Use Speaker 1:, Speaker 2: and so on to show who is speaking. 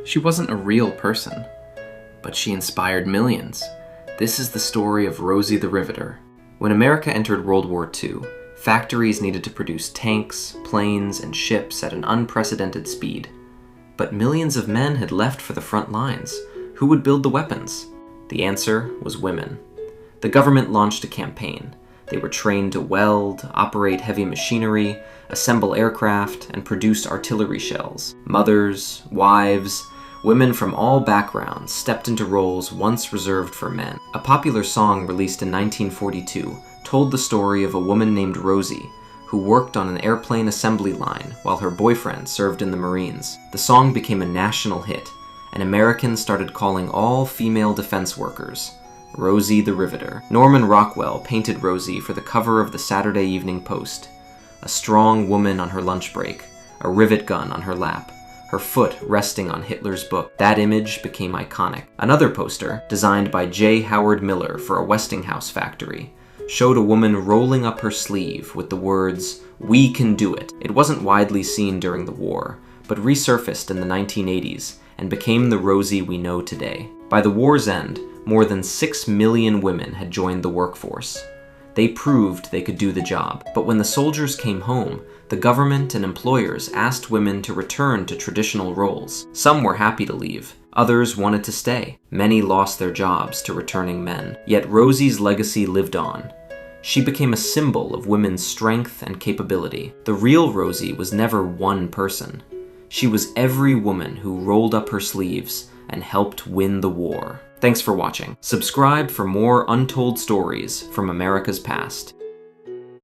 Speaker 1: She wasn't a real person, but she inspired millions. This is the story of Rosie the Riveter. When America entered World War II, factories needed to produce tanks, planes, and ships at an unprecedented speed. But millions of men had left for the front lines. Who would build the weapons? The answer was women. The government launched a campaign. They were trained to weld, operate heavy machinery, assemble aircraft, and produce artillery shells. Mothers, wives, women from all backgrounds stepped into roles once reserved for men. A popular song released in 1942 told the story of a woman named Rosie who worked on an airplane assembly line while her boyfriend served in the Marines. The song became a national hit, and Americans started calling all female defense workers Rosie the Riveter. Norman Rockwell painted Rosie for the cover of the Saturday Evening Post. A strong woman on her lunch break, a rivet gun on her lap, her foot resting on Hitler's book. That image became iconic. Another poster, designed by J. Howard Miller for a Westinghouse factory, showed a woman rolling up her sleeve with the words, "We can do it." It wasn't widely seen during the war, but resurfaced in the 1980s and became the Rosie we know today. By the war's end, more than 6 million women had joined the workforce. They proved they could do the job. But when the soldiers came home, the government and employers asked women to return to traditional roles. Some were happy to leave. Others wanted to stay. Many lost their jobs to returning men. Yet Rosie's legacy lived on. She became a symbol of women's strength and capability. The real Rosie was never one person. She was every woman who rolled up her sleeves and helped win the war. Thanks for watching. Subscribe for more untold stories from America's past.